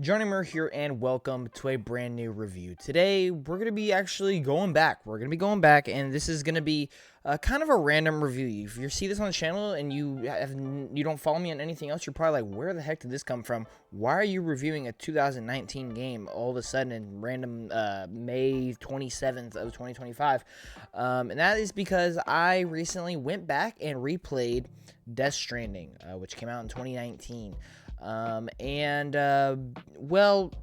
Johnny Murr here, and welcome to a brand new review. Today, we're going to be actually going back. And this is going to be kind of a random review. If you see this on the channel and you don't follow me on anything else, you're probably like, where the heck did this come from? Why are you reviewing a 2019 game all of a sudden in random May 27th of 2025? And that is because I recently went back and replayed Death Stranding, which came out in 2019. Well,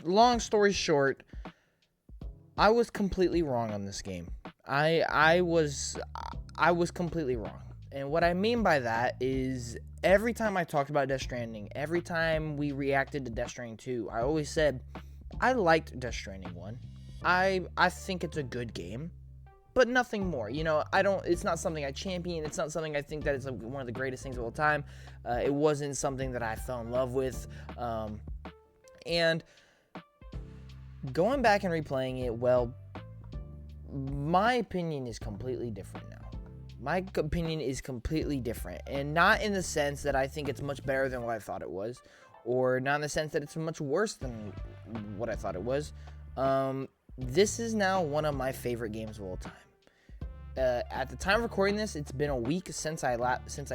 long story short, I was completely wrong on this game. I was completely wrong. And what I mean by that is every time I talked about Death Stranding, every time we reacted to Death Stranding 2, I always said I liked Death Stranding 1. I think it's a good game, but nothing more. It's not something I champion. It's not something I think that is one of the greatest things of all time. It wasn't something that I fell in love with. And going back and replaying it, well, my opinion is completely different now. My opinion is completely different. And not in the sense that I think it's much better than what I thought it was, or not in the sense that it's much worse than what I thought it was. This is now one of my favorite games of all time. At the time of recording this, it's been a week since I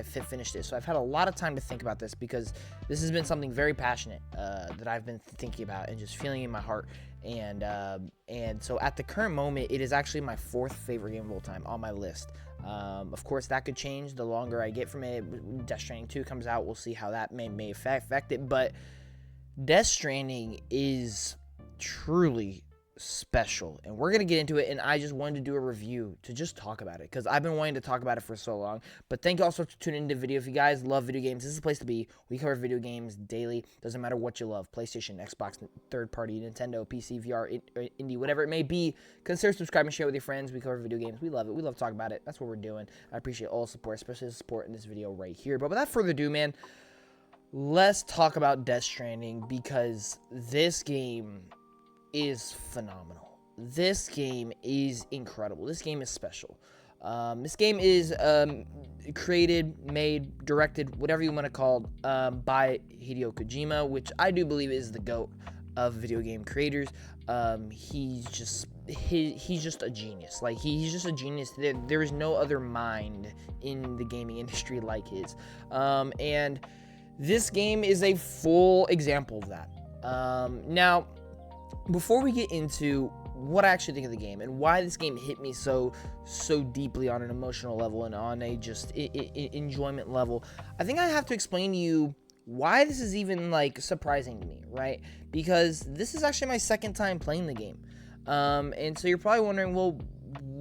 finished it, so I've had a lot of time to think about this because this has been something very passionate that I've been thinking about and just feeling in my heart. And so at the current moment, it is actually my fourth favorite game of all time on my list. Of course, that could change the longer I get from it. Death Stranding 2 comes out, we'll see how that may affect it. But Death Stranding is truly special, and we're gonna get into it. And I just wanted to do a review to just talk about it because I've been wanting to talk about it for so long. But thank you also for tuning into the video. If you guys love video games, this is the place to be. We cover video games daily. Doesn't matter what you love: PlayStation, Xbox, third party, Nintendo, PC, VR, indie, whatever it may be. Consider subscribing, share with your friends. We cover video games. We love it. We love talking about it. That's what we're doing. I appreciate all the support, especially the support in this video right here. But without further ado, man, let's talk about Death Stranding because this game is phenomenal. This game is incredible. This game is special. This game is created, made, directed, whatever you want to call it, by Hideo Kojima, which I do believe is the GOAT of video game creators. He's just a genius. Like he's just a genius. There is no other mind in the gaming industry like his. And this game is a full example of that. Now, before we get into what I actually think of the game and why this game hit me so deeply on an emotional level and on a just enjoyment level, I think I have to explain to you why this is even like surprising to me, right? Because this is actually my second time playing the game, and so you're probably wondering, well,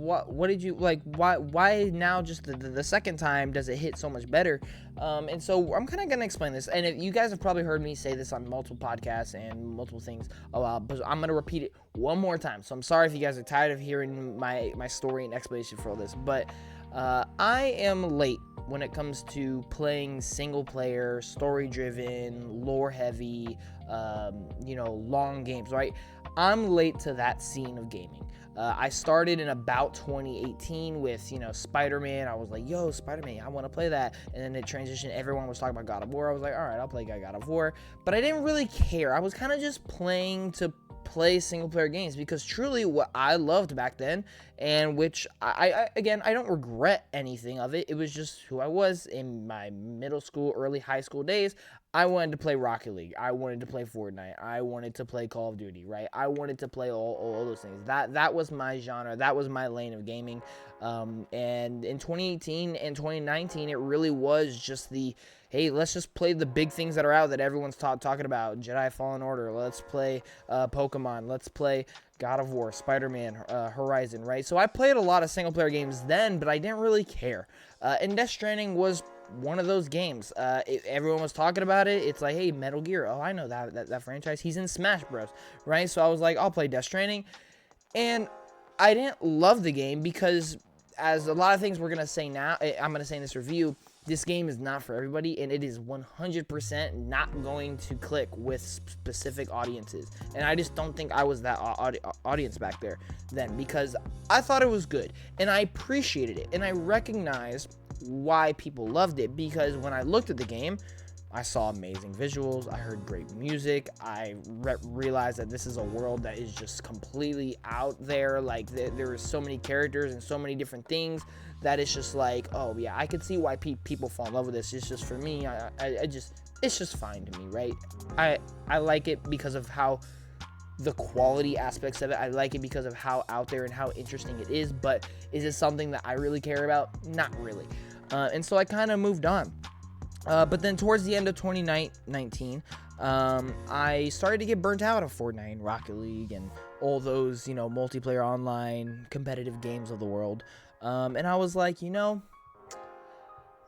what did you like? Why now just the second time does it hit so much better? And so I'm kind of gonna explain this, and you guys have probably heard me say this on multiple podcasts and multiple things a lot, but I'm gonna repeat it one more time. So I'm sorry if you guys are tired of hearing my story and explanation for all this, but I am late when it comes to playing single player, story driven, lore heavy, long games, right? I'm late to that scene of gaming. I started in about 2018 with, Spider-Man. I was like, yo, Spider-Man, I want to play that. And then it transitioned. Everyone was talking about God of War. I was like, all right, I'll play God of War. But I didn't really care. I was kind of just playing to play single player games because truly what I loved back then, and which I don't regret anything of it. It was just who I was in my middle school, early high school days. I wanted to play Rocket League. I wanted to play Fortnite. I wanted to play Call of Duty, right? I wanted to play all those things. That was my genre. That was my lane of gaming. And in 2018 and 2019, it really was just hey, let's just play the big things that are out that everyone's talking about. Jedi Fallen Order. Let's play Pokemon. Let's play God of War, Spider-Man, Horizon, right? So I played a lot of single-player games then, but I didn't really care. And Death Stranding was one of those games. Everyone was talking about it. It's like, hey, Metal Gear. Oh, I know that franchise. He's in Smash Bros, right? So I was like, I'll play Death Stranding. And I didn't love the game because, as a lot of things we're going to say now, I'm going to say in this review, this game is not for everybody, and it is 100% not going to click with specific audiences. And I just don't think I was that audience back there then, because I thought it was good, and I appreciated it, and I recognized why people loved it, because when I looked at the game, I saw amazing visuals. I heard great music. I realized that this is a world that is just completely out there. Like, there are so many characters and so many different things that it's just like, oh yeah, I could see why people fall in love with this. It's just, for me, it's just fine to me, right? I like it because of how the quality aspects of it. I like it because of how out there and how interesting it is. But is it something that I really care about? Not really. And so I kind of moved on. But then towards the end of 2019, I started to get burnt out of Fortnite and Rocket League and all those, multiplayer online competitive games of the world. And I was like, maybe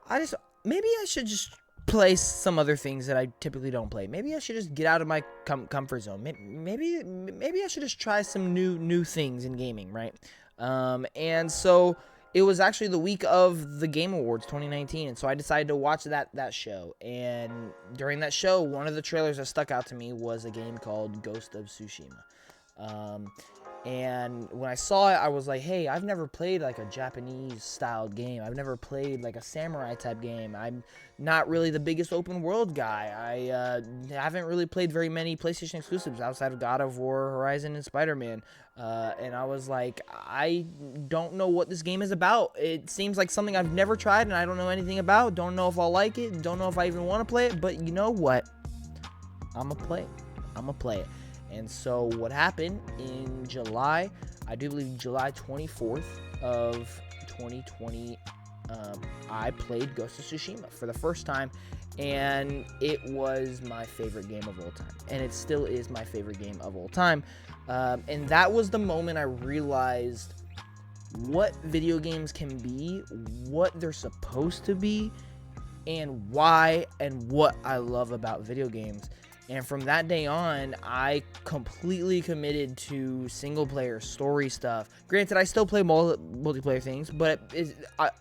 I should just play some other things that I typically don't play. Maybe I should just get out of my comfort zone. Maybe I should just try some new things in gaming, right? And so it was actually the week of the Game Awards 2019, and so I decided to watch that show. And during that show, one of the trailers that stuck out to me was a game called Ghost of Tsushima. And when I saw it, I was like, hey, I've never played like a Japanese-styled game. I've never played like a samurai-type game. I'm not really the biggest open-world guy. I haven't really played very many PlayStation exclusives outside of God of War, Horizon, and Spider-Man. And I was like, I don't know what this game is about. It seems like something I've never tried and I don't know anything about. Don't know if I'll like it. Don't know if I even want to play it. But you know what? I'm going to play it. I'm going to play it. And so what happened in July, I do believe July 24th of 2020, I played Ghost of Tsushima for the first time, and it was my favorite game of all time. And it still is my favorite game of all time. And that was the moment I realized what video games can be, what they're supposed to be, and why and what I love about video games. And from that day on, I completely committed to single-player story stuff. Granted, I still play multiplayer things, but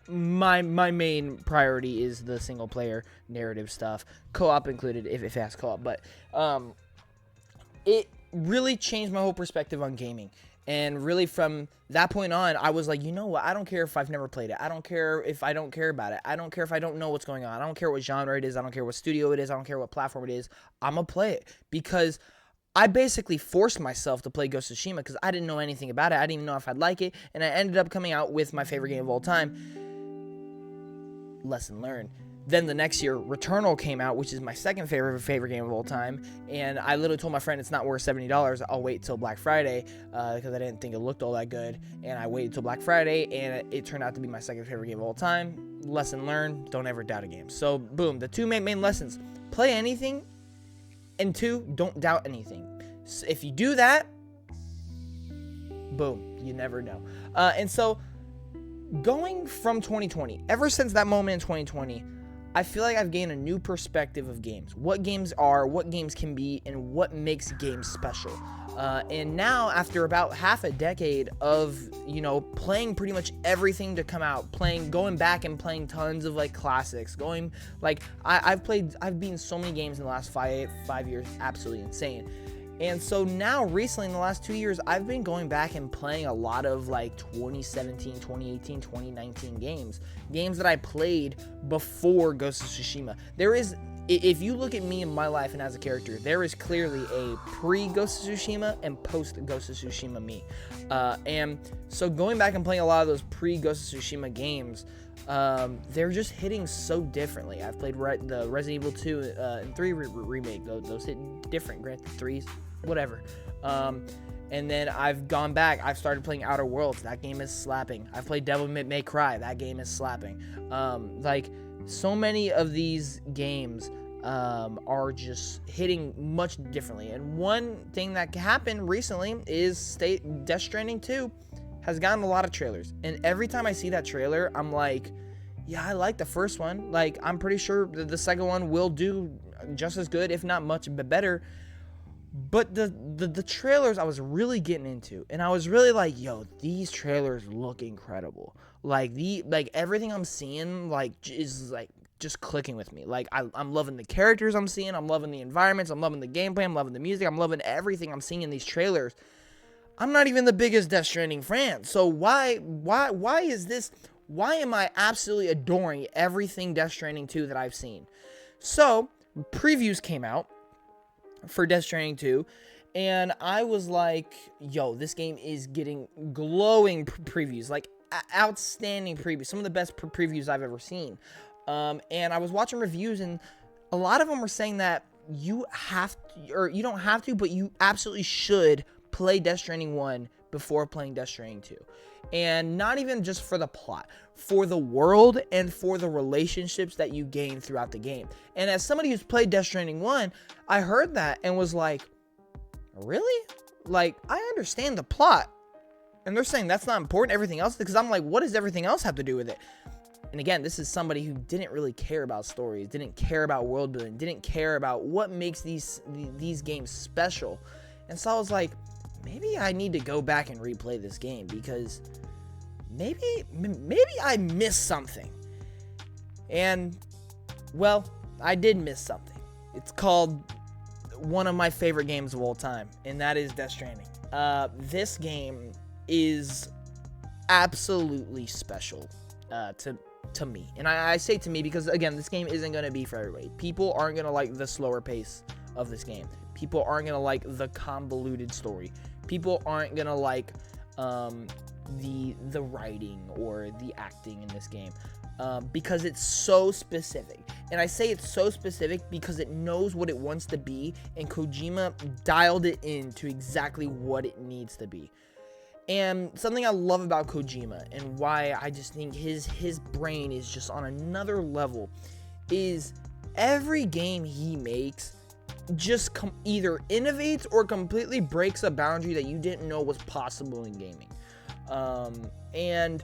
my main priority is the single-player narrative stuff, co-op included, if it has co-op. But it really changed my whole perspective on gaming. And really from that point on, I was like, you know what? I don't care if I've never played it. I don't care if I don't care about it. I don't care if I don't know what's going on. I don't care what genre it is. I don't care what studio it is. I don't care what platform it is. I'm going to play it because I basically forced myself to play Ghost of Tsushima because I didn't know anything about it. I didn't even know if I'd like it. And I ended up coming out with my favorite game of all time. Lesson learned. Then the next year, Returnal came out, which is my second favorite game of all time. And I literally told my friend it's not worth $70. I'll wait till Black Friday because I didn't think it looked all that good. And I waited till Black Friday, and it turned out to be my second favorite game of all time. Lesson learned, don't ever doubt a game. So, boom, the two main lessons. Play anything, and two, don't doubt anything. So if you do that, boom, you never know. And so, going from 2020, ever since that moment in 2020, I feel like I've gained a new perspective of games. What games are, what games can be, and what makes games special. And now, after about half a decade of, playing pretty much everything to come out, going back and playing tons of, classics, I've beaten so many games in the last 5 years, absolutely insane. And so now, recently, in the last 2 years, I've been going back and playing a lot of 2017, 2018, 2019 games that I played before Ghost of Tsushima. If you look at me in my life and as a character, there is clearly a pre-Ghost of Tsushima and post-Ghost of Tsushima me. And so going back and playing a lot of those pre-Ghost of Tsushima games, they're just hitting so differently. I've played the Resident Evil 2 and 3 remake. Those hit different. Granted, 3's whatever. And then I've gone back. I've started playing Outer Worlds. That game is slapping. I've played Devil May Cry. That game is slapping. So many of these games are just hitting much differently. And one thing that happened recently is Death Stranding 2 has gotten a lot of trailers. And every time I see that trailer, I'm like, yeah, I like the first one. I'm pretty sure the second one will do just as good, if not much better. But the trailers I was really getting into, and I was really like, yo, these trailers look incredible. Everything I'm seeing is just clicking with me. I'm loving the characters I'm seeing, I'm loving the environments, I'm loving the gameplay, I'm loving the music, I'm loving everything I'm seeing in these trailers. I'm not even the biggest Death Stranding fan. So why is this? Why am I absolutely adoring everything Death Stranding 2 that I've seen? So previews came out for Death Stranding 2, and I was like, yo, this game is getting glowing previews, like outstanding previews, some of the best previews I've ever seen. And I was watching reviews, and a lot of them were saying that you have to, or you don't have to, but you absolutely should play Death Stranding 1 before playing Death Stranding 2. And not even just for the plot, for the world and for the relationships that you gain throughout the game. And as somebody who's played Death Stranding 1, I heard that and was like, really? Like, I understand the plot. And they're saying that's not important, everything else, because I'm like, what does everything else have to do with it? And again, this is somebody who didn't really care about stories, didn't care about world building, didn't care about what makes these games special. And so I was like, maybe I need to go back and replay this game, because maybe I missed something. And, well, I did miss something. It's called one of my favorite games of all time, and that is Death Stranding. This game is absolutely special to me. And I say to me because, again, this game isn't going to be for everybody. People aren't going to like the slower pace of this game. People aren't going to like the convoluted story. People aren't going to like the writing or the acting in this game because it's so specific. And I say it's so specific because it knows what it wants to be, and Kojima dialed it in to exactly what it needs to be. And something I love about Kojima, and why I just think his brain is just on another level, is every game he makes just either innovates or completely breaks a boundary that you didn't know was possible in gaming. And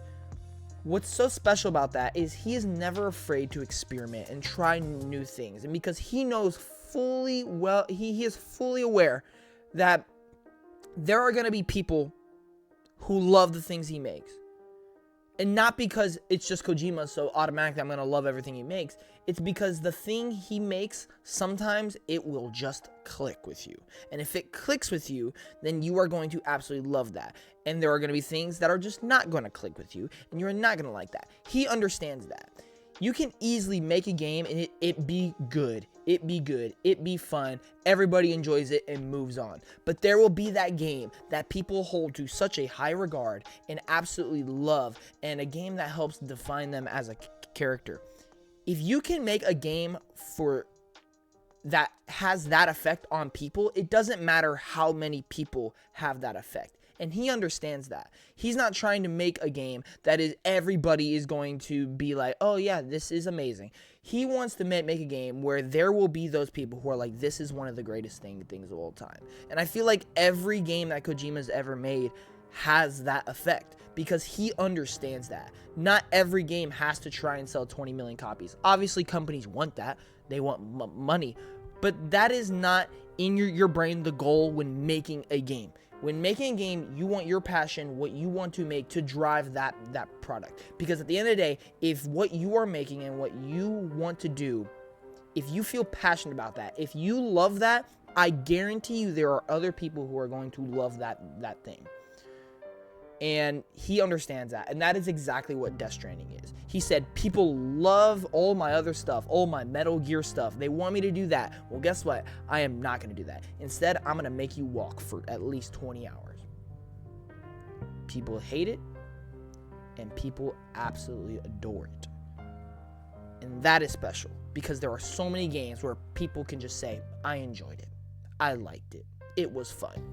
what's so special about that is he is never afraid to experiment and try new things. And because he knows fully well, he is fully aware that there are going to be people who love the things he makes. And not because it's just Kojima, so automatically I'm going to love everything he makes. It's because the thing he makes, sometimes it will just click with you. And if it clicks with you, then you are going to absolutely love that. And there are going to be things that are just not going to click with you, and you're not going to like that. He understands that. You can easily make a game and it be good. It be fun. Everybody enjoys it and moves on. But there will be that game that people hold to such a high regard and absolutely love, and a game that helps define them as a character. If you can make a game for that has that effect on people, it doesn't matter how many people have that effect. And he understands that. He's not trying to make a game that is everybody is going to be like, oh yeah, this is amazing. He wants to make a game where there will be those people who are like, this is one of the greatest things of all time. And I feel like every game that Kojima's ever made has that effect, because he understands that. Not every game has to try and sell 20 million copies. Obviously, companies want that. They want money. But that is not in your brain the goal when making a game. When making a game, you want your passion, what you want to make, to drive that product. Because at the end of the day, if what you are making and what you want to do, if you feel passionate about that, if you love that, I guarantee you there are other people who are going to love that thing. And he understands that. And that is exactly what Death Stranding is. He said, people love all my other stuff, all my Metal Gear stuff. They want me to do that. Well, guess what? I am not going to do that. Instead, I'm going to make you walk for at least 20 hours. People hate it, and people absolutely adore it. And that is special, because there are so many games where people can just say, I enjoyed it. I liked it. It was fun.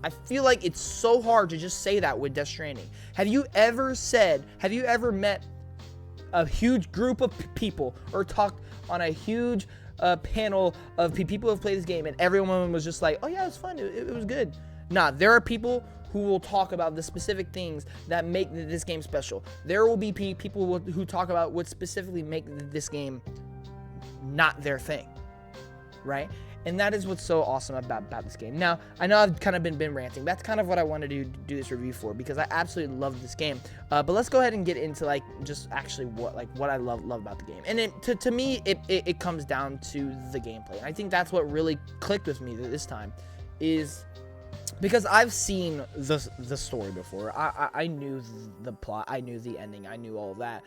I feel like it's so hard to just say that with Death Stranding. Have you ever met a huge group of people or talked on a huge panel of people who have played this game and everyone was just like, oh yeah, it was fun, it was good? Nah, there are people who will talk about the specific things that make this game special. There will be people who talk about what specifically make this game not their thing, right? And that is what's so awesome about this game. Now, I know I've kind of been ranting. That's kind of what I wanted to do this review for, because I absolutely love this game. But let's go ahead and get into just actually what I love about the game. And to me, it comes down to the gameplay. And I think that's what really clicked with me this time, is because I've seen the story before. I knew the plot, I knew the ending, I knew all of that.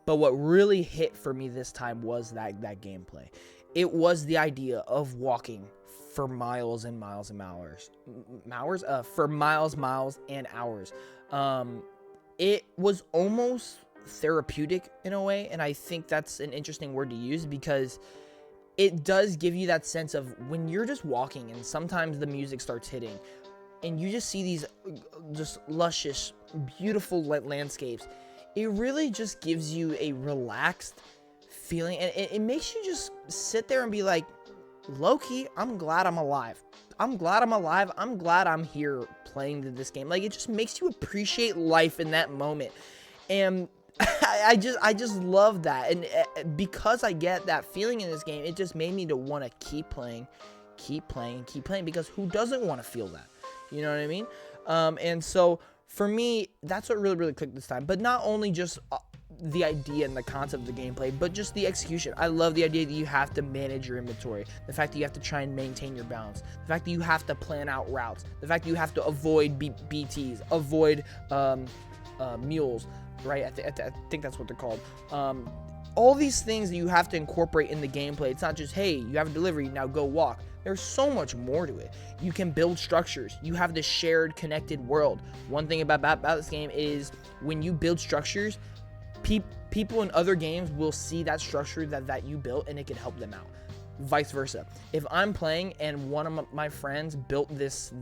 But what really hit for me this time was that gameplay. it was the idea of walking for miles and miles and for miles and hours. It was almost therapeutic in a way, and I think that's an interesting word to use, because it does give you that sense of when you're just walking and sometimes the music starts hitting and you just see these just luscious, beautiful landscapes. It really just gives you a relaxed feeling, and it makes you just sit there and be like, low-key, I'm glad I'm alive. I'm glad I'm here playing this game. Like, it just makes you appreciate life in that moment. And I just love that. And because I get that feeling in this game, it just made me to want to keep playing, because who doesn't want to feel that? You know what I mean? And so for me, that's what really clicked this time. But not only just the idea and the concept of the gameplay, but just the execution. I love the idea that you have to manage your inventory, the fact that you have to try and maintain your balance, the fact that you have to plan out routes, the fact that you have to avoid BTs, avoid mules, right? I think that's what they're called. All these things that you have to incorporate in the gameplay. It's not just, hey, you have a delivery, now go walk. There's so much more to it. You can build structures. You have this shared, connected world. One thing about this game is when you build structures, people in other games will see that structure that you built, and it can help them out. Vice versa. If I'm playing and one of my friends built this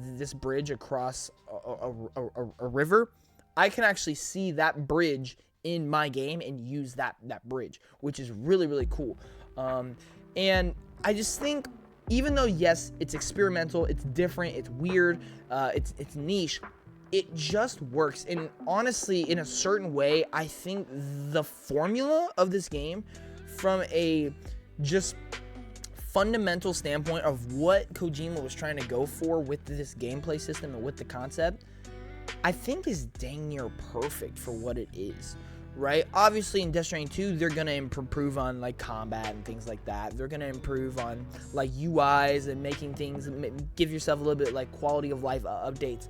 bridge across a river, I can actually see that bridge in my game and use that bridge, which is really cool. And I just think, even though yes, it's experimental, it's different, it's weird, it's niche, it just works. And honestly, in a certain way, I think the formula of this game, from a just fundamental standpoint of what Kojima was trying to go for with this gameplay system and with the concept, I think is dang near perfect for what it is, right? Obviously, in Death Stranding 2, they're going to improve on, like, combat and things like that. They're going to improve on, like, UIs and making things, give yourself a little bit, like, quality of life updates.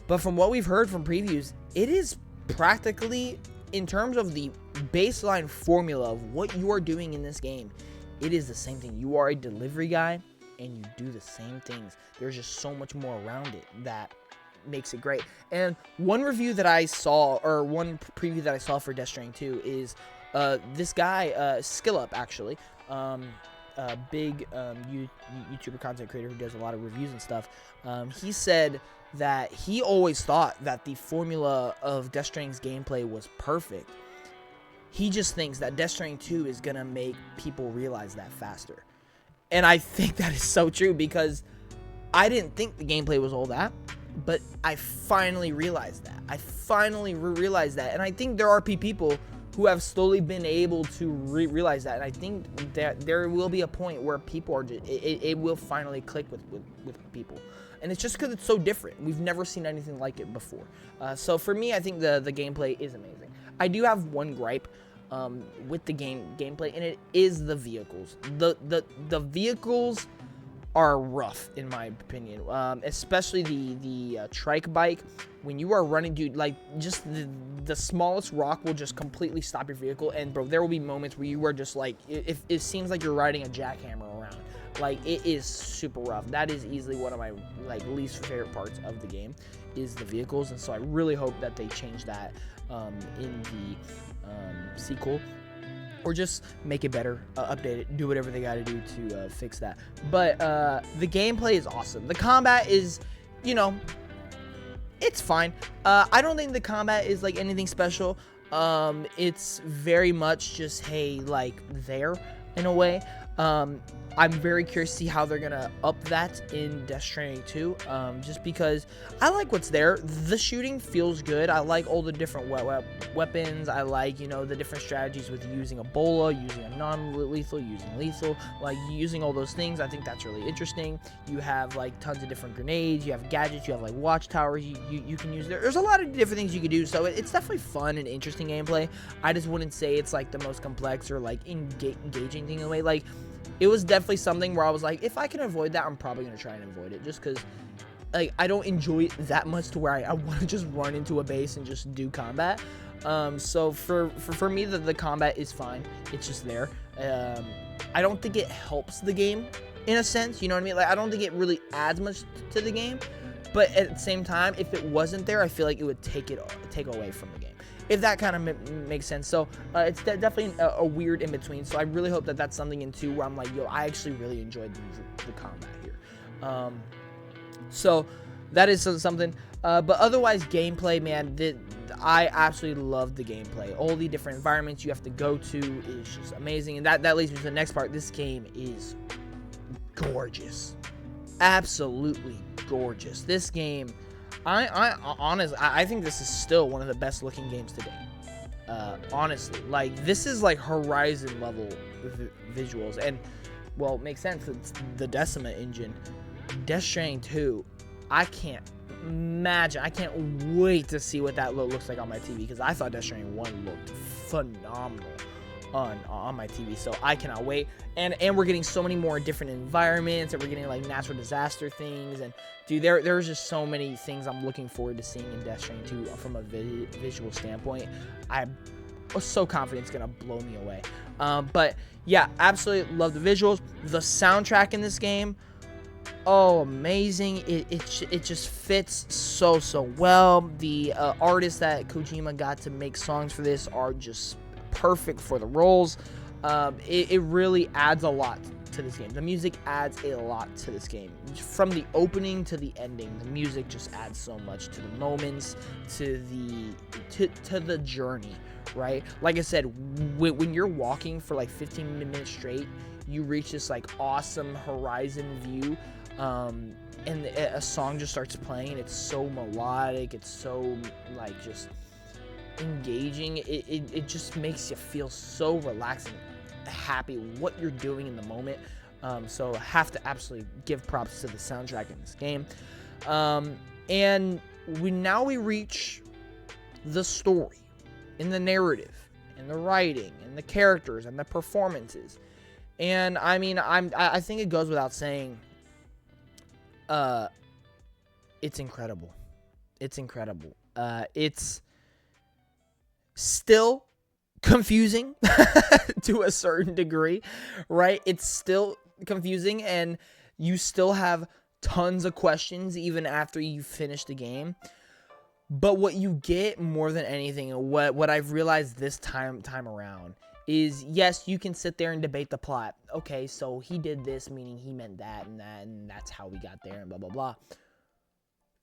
But from what we've heard from previews, it is practically, in terms of the baseline formula of what you are doing in this game, it is the same thing. You are a delivery guy, and you do the same things. There's just so much more around it that makes it great. And one review that I saw, or one preview that I saw for Death Stranding 2 is this guy, SkillUp, actually, a big YouTuber content creator who does a lot of reviews and stuff. He said that he always thought that the formula of Death Stranding's gameplay was perfect. He just thinks that Death Stranding 2 is going to make people realize that faster. And I think that is so true, because I didn't think the gameplay was all that, but I finally realized that. Realized that. And I think there are people who have slowly been able to realize that. And I think that there will be a point where people are just, it will finally click with people. And it's just because it's so different. We've never seen anything like it before. So for me, I think the gameplay is amazing. I do have one gripe with the gameplay, and it is the vehicles. The vehicles are rough, in my opinion, especially the trike bike. When you are running, dude, like, just the smallest rock will just completely stop your vehicle. And bro, there will be moments where you are just like, it seems like you're riding a jackhammer around. Like, it is super rough. That is easily one of my, like, least favorite parts of the game, is the vehicles. And so I really hope that they change that in the sequel, or just make it better, update it, do whatever they got to do to fix that. But the gameplay is awesome. The combat is, you know, it's fine. I don't think the combat is, like, anything special. It's very much just, hey, like, there, in a way. I'm very curious to see how they're gonna up that in Death Stranding 2, just because I like what's there. The shooting feels good. I like all the different weapons. I like, you know, the different strategies with using Ebola, using a non-lethal, using lethal, like, using all those things. I think that's really interesting. You have, like, tons of different grenades. You have gadgets. You have, like, watchtowers you can use there. There's a lot of different things you can do, so it's definitely fun and interesting gameplay. I just wouldn't say it's, like, the most complex or, like, engaging thing in a way. Like, it was definitely something where I was like, if I can avoid that, I'm probably going to try and avoid it, just because, like, I don't enjoy it that much to where I want to just run into a base and just do combat. So for me, the combat is fine. It's just there. I don't think it helps the game in a sense, you know what I mean? Like, I don't think it really adds much to the game, but at the same time, if it wasn't there, I feel like it would take away from the game, if that kind of makes sense. So it's definitely a weird in between. So I really hope that that's something in 2 where I'm like, yo, I actually really enjoyed the combat here. So that is something. But otherwise, gameplay, man, I absolutely love the gameplay. All the different environments you have to go to is just amazing. And that leads me to the next part. This game is gorgeous. Absolutely gorgeous. This game, I think this is still one of the best looking games today. Honestly, like, this is like Horizon level visuals. And, well, it makes sense. It's the Decima engine. Death Stranding 2, I can't imagine. I can't wait to see what that looks like on my TV, because I thought Death Stranding 1 looked phenomenal on my TV. So I cannot wait. And we're getting so many more different environments, and we're getting like natural disaster things. And dude, there's just so many things I'm looking forward to seeing in Death Stranding 2 from a visual standpoint. I'm so confident it's gonna blow me away. But yeah, absolutely love the visuals. The soundtrack in this game, oh, amazing. It just fits so well. The artists that Kojima got to make songs for this are just perfect for the roles. It really adds a lot to this game. The music adds a lot to this game. From the opening to the ending, the music just adds so much to the moments, to the journey, right? Like I said, when you're walking for like 15 minutes straight, you reach this like awesome horizon view, and a song just starts playing. It's so melodic. It's so like just engaging. It just makes you feel so relaxed and happy what you're doing in the moment. So I have to absolutely give props to the soundtrack in this game. And we reach the story, in the narrative, and the writing, and the characters, and the performances. And I mean, I think it goes without saying, it's incredible. It's incredible. It's still confusing to a certain degree, right? It's still confusing, and you still have tons of questions even after you finish the game. But what you get more than anything, and what I've realized this time around, is yes, you can sit there and debate the plot. Okay, so he did this, meaning he meant that, and that's how we got there, and blah, blah, blah.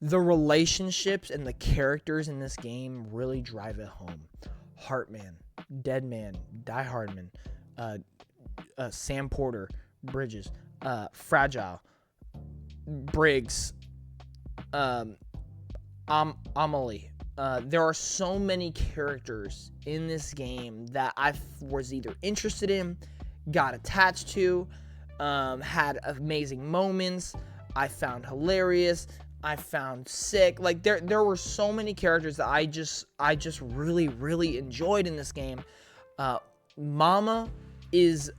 The relationships and the characters in this game really drive it home. Heartman, Deadman, Die Hardman, Sam Porter, Bridges, Fragile, Briggs, Amelie. There are so many characters in this game that I was either interested in, got attached to, had amazing moments, I found hilarious, I found sick. Like, there were so many characters that I just really enjoyed in this game. Mama is,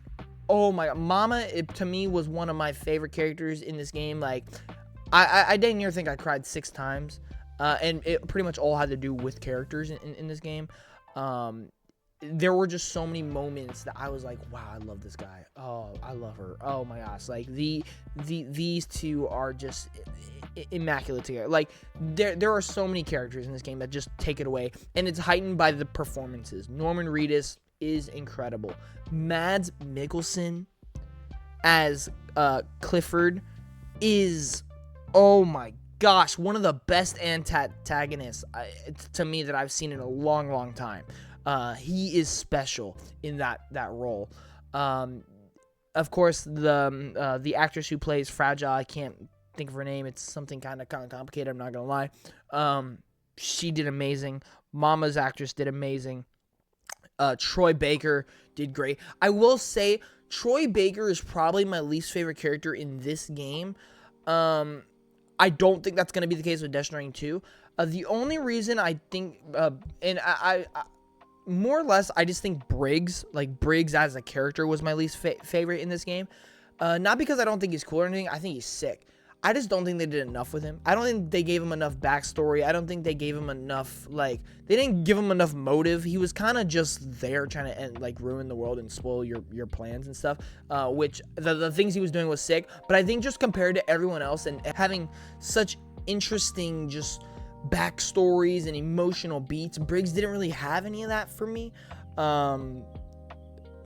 oh my god, Mama, to me, was one of my favorite characters in this game. Like, I dang near think I cried 6 times. And it pretty much all had to do with characters in this game. There were just so many moments that I was like, wow, I love this guy. Oh, I love her. Oh my gosh. Like, these two are just immaculate together. Like, there are so many characters in this game that just take it away, and it's heightened by the performances. Norman Reedus is incredible. Mads Mikkelsen as Clifford is, oh my gosh, one of the best antagonists to me that I've seen in a long time. He is special in that role. Of course, the actress who plays Fragile, I can't think of her name. It's something kind of complicated, I'm not gonna lie. She did amazing. Mama's actress did amazing. Troy Baker did great. I will say Troy Baker is probably my least favorite character in this game. I don't think that's going to be the case with Death Stranding 2. The only reason I think, and I more or less, I just think Briggs as a character was my least favorite in this game. Not because I don't think he's cool or anything. I think he's sick. I just don't think they did enough with him. I don't think they gave him enough backstory. I don't think they gave him enough, like, they didn't give him enough motive. He was kind of just there trying to ruin the world and spoil your plans and stuff, which the things he was doing was sick. But I think just compared to everyone else and having such interesting just backstories and emotional beats, Briggs didn't really have any of that for me.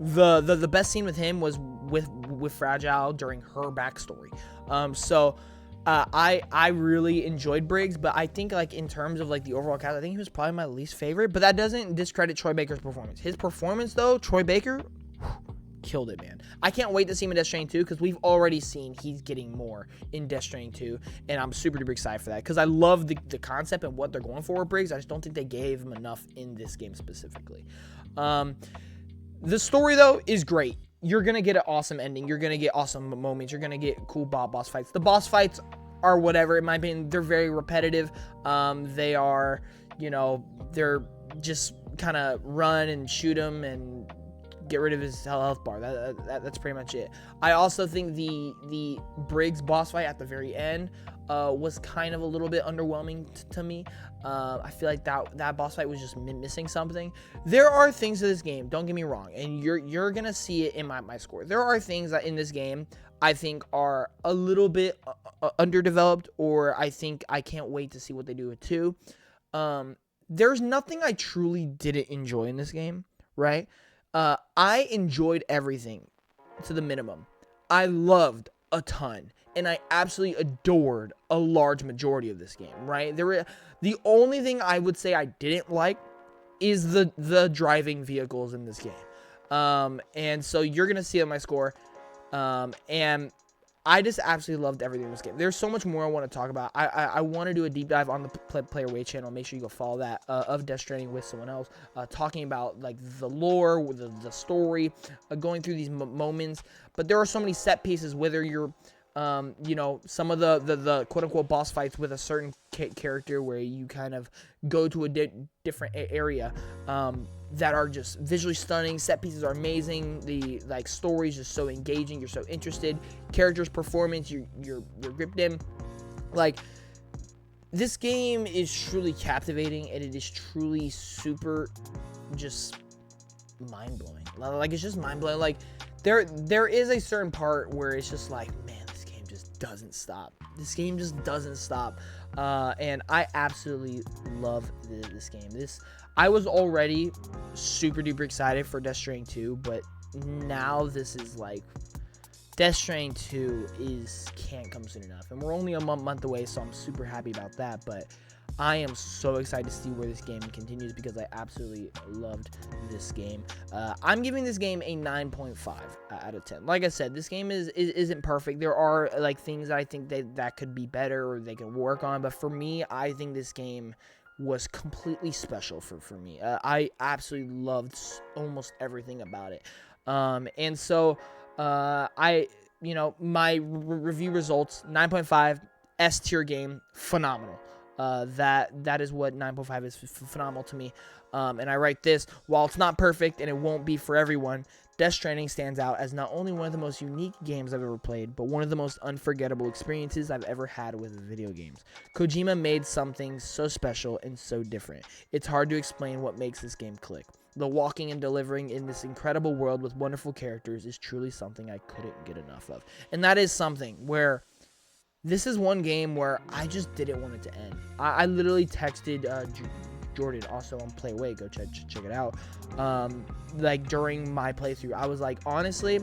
The best scene with him was with Fragile during her backstory. I really enjoyed Briggs, but I think, like, in terms of, like, the overall cast, I think he was probably my least favorite, but that doesn't discredit Troy Baker's performance. His performance, though, Troy Baker, killed it, man. I can't wait to see him in Death Stranding 2, because we've already seen he's getting more in Death Stranding 2, and I'm super duper excited for that, because I love the concept and what they're going for with Briggs. I just don't think they gave him enough in this game specifically. The story, though, is great. You're going to get an awesome ending. You're going to get awesome moments. You're going to get cool boss fights. The boss fights are whatever. In my opinion, they're very repetitive. They are, they're just kind of run and shoot him and get rid of his health bar. That's pretty much it. I also think the Briggs boss fight at the very end was kind of a little bit underwhelming to me. I feel like that boss fight was just missing something. There are things to this game, don't get me wrong, and you're gonna see it in my score. There are things that in this game I think are a little bit underdeveloped, or I think I can't wait to see what they do with 2. There's nothing I truly didn't enjoy in this game, right? I enjoyed everything to the minimum. I loved a ton, and I absolutely adored a large majority of this game, right? The only thing I would say I didn't like is the driving vehicles in this game. And so you're going to see it on my score. And I just absolutely loved everything in this game. There's so much more I want to talk about. I want to do a deep dive on the Player Way channel. Make sure you go follow that, of Death Stranding with someone else, talking about, like, the lore, the story, going through these moments. But there are so many set pieces, whether you're some of the quote-unquote boss fights with a certain character where you kind of go to a different area, that are just visually stunning. Set pieces are amazing. The, like, story is just so engaging. You're so interested. Characters' performance, you're gripped in. Like, this game is truly captivating, and it is truly super just mind-blowing. Like, it's just mind-blowing. Like, there is a certain part where it's just like, man, this game just doesn't stop. This game just doesn't stop. And I absolutely love this game. I was already super duper excited for Death Stranding 2, but now this is like, Death Stranding 2 can't come soon enough. And we're only a month away, so I'm super happy about that. But I am so excited to see where this game continues, because I absolutely loved this game. I'm giving this game a 9.5 out of 10. Like I said, this game isn't perfect. There are, like, things that I think that could be better or they can work on. But for me, I think this game was completely special for me. I absolutely loved almost everything about it. And so my review results, 9.5, S tier game, phenomenal. That is what 9.5 is, phenomenal to me. And I write this: while it's not perfect and it won't be for everyone, Death Stranding stands out as not only one of the most unique games I've ever played, but one of the most unforgettable experiences I've ever had with video games. Kojima made something so special and so different. It's hard to explain what makes this game click. The walking and delivering in this incredible world with wonderful characters is truly something I couldn't get enough of. And that is something where this is one game where I just didn't want it to end. I literally texted Jordan, also on Playway, go check it out. Like, during my playthrough, I was like, honestly,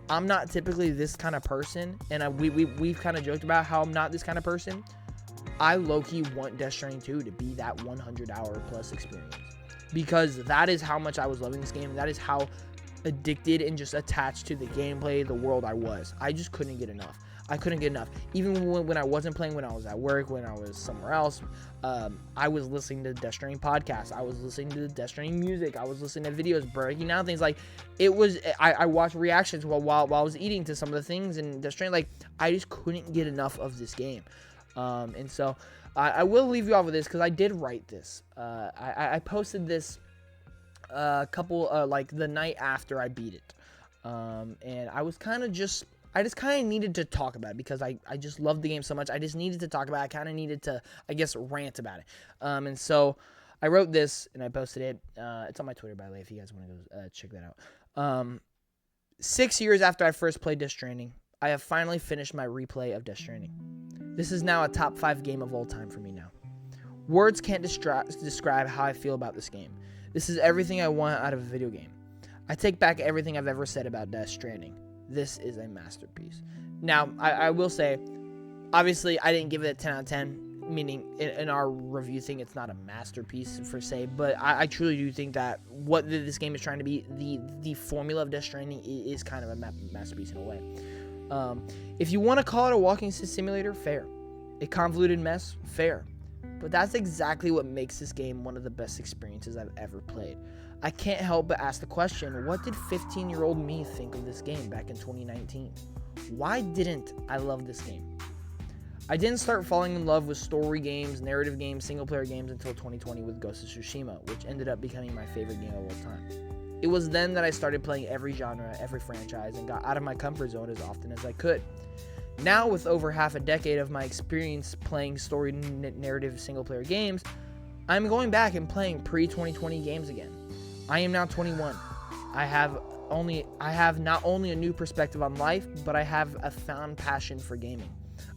I'm not typically this kind of person, and we've kind of joked about how I'm not this kind of person. I low-key want Death Stranding 2 to be that 100-hour plus experience, because that is how much I was loving this game, and that is how addicted and just attached to the gameplay, the world I was. I just couldn't get enough. I couldn't get enough. Even when I wasn't playing, when I was at work, when I was somewhere else, I was listening to Death Stranding podcasts. I was listening to the Death Stranding music. I was listening to videos, breaking down things. Like, it was, I watched reactions while I was eating to some of the things in Death Stranding. Like, I just couldn't get enough of this game. And so I will leave you off with this, because I did write this. I posted this a couple, like, the night after I beat it. And I was kind of just I just kind of needed to talk about it because I just loved the game so much. I just needed to talk about it. I kind of needed to, I guess, rant about it. And so I wrote this and I posted it. It's on my Twitter, by the way, if you guys want to go check that out. 6 years after I first played Death Stranding, I have finally finished my replay of Death Stranding. This is now a top 5 game of all time for me now. Words can't describe how I feel about this game. This is everything I want out of a video game. I take back everything I've ever said about Death Stranding. This is a masterpiece. Now, I will say, obviously, I didn't give it a 10 out of 10, meaning in our review thing, it's not a masterpiece per se, but I truly do think that what this game is trying to be, the formula of Death Stranding is kind of a masterpiece in a way. If you want to call it a walking simulator, fair. A convoluted mess, fair. But that's exactly what makes this game one of the best experiences I've ever played. I can't help but ask the question, what did 15-year-old me think of this game back in 2019? Why didn't I love this game? I didn't start falling in love with story games, narrative games, single-player games until 2020 with Ghost of Tsushima, which ended up becoming my favorite game of all time. It was then that I started playing every genre, every franchise, and got out of my comfort zone as often as I could. Now, with over half a decade of my experience playing story narrative single-player games, I'm going back and playing pre-2020 games again. I am now 21. I have not only a new perspective on life, but I have a found passion for gaming.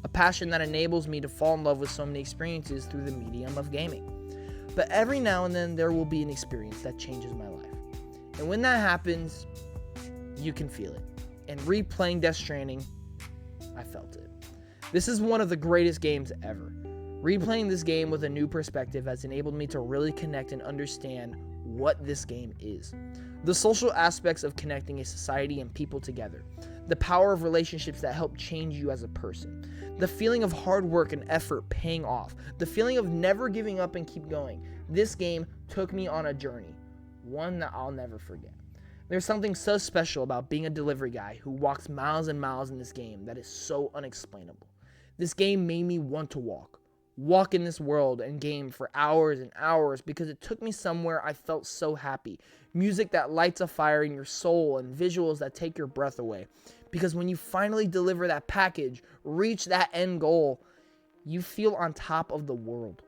A passion that enables me to fall in love with so many experiences through the medium of gaming. But every now and then there will be an experience that changes my life. And when that happens, you can feel it. And replaying Death Stranding, I felt it. This is one of the greatest games ever. Replaying this game with a new perspective has enabled me to really connect and understand what this game is. The social aspects of connecting a society and people together. The power of relationships that help change you as a person. The feeling of hard work and effort paying off. The feeling of never giving up and keep going. This game took me on a journey. One that I'll never forget. There's something so special about being a delivery guy who walks miles and miles in this game that is so unexplainable. This game made me want to walk in this world and game for hours and hours because it took me somewhere I felt so happy. Music that lights a fire in your soul and visuals that take your breath away. Because when you finally deliver that package, reach that end goal, you feel on top of the world.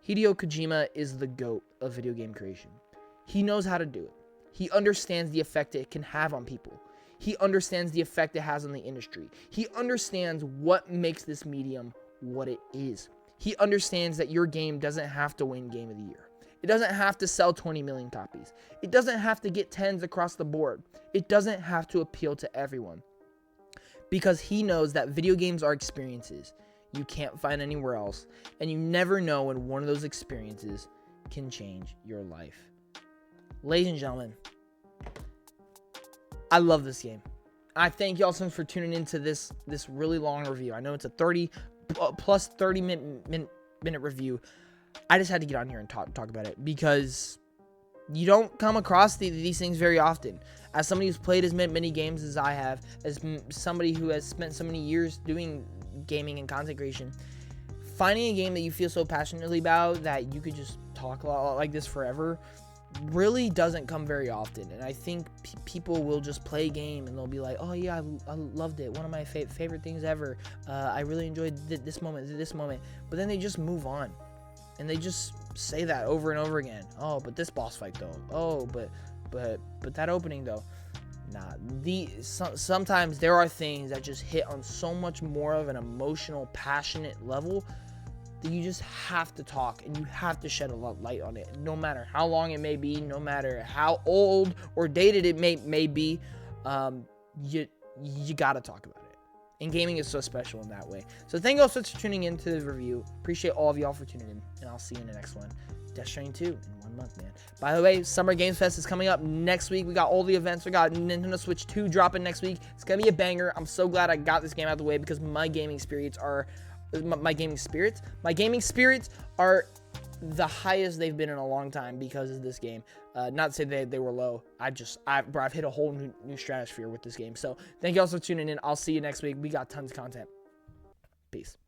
Hideo Kojima is the GOAT of video game creation. He knows how to do it. He understands the effect it can have on people. He understands the effect it has on the industry. He understands what makes this medium what it is. He understands that your game doesn't have to win Game of the Year. It doesn't have to sell 20 million copies. It doesn't have to get 10s across the board. It doesn't have to appeal to everyone. Because he knows that video games are experiences you can't find anywhere else, and you never know when one of those experiences can change your life. Ladies and gentlemen, I love this game. I thank y'all so much for tuning into this really long review. I know it's a 30 minute review. I just had to get on here and talk about it because you don't come across these things very often. As somebody who's played as many games as I have, as somebody who has spent so many years doing gaming and content creation, finding a game that you feel so passionately about that you could just talk a lot like this forever really doesn't come very often. And I think people will just play a game and they'll be like, oh yeah, I loved it, one of my favorite things ever, I really enjoyed this moment, but then they just move on and they just say that over and over again. Oh, but this boss fight though, oh but that opening though. Nah, sometimes there are things that just hit on so much more of an emotional, passionate level that you just have to talk and you have to shed a lot of light on it. No matter how long it may be, no matter how old or dated it may be, you gotta talk about it. And gaming is so special in that way. So thank you all so much for tuning into the review. Appreciate all of y'all for tuning in, and I'll see you in the next one. Death Stranding 2 in 1 month, man. By the way, Summer Games Fest is coming up next week. We got all the events. We got Nintendo Switch 2 dropping next week. It's gonna be a banger. I'm so glad I got this game out of the way because my gaming spirits are the highest they've been in a long time because of this game. Not to say they were low. I've hit a whole new stratosphere with this game. So thank you all for tuning in. I'll see you next week. We got tons of content. Peace.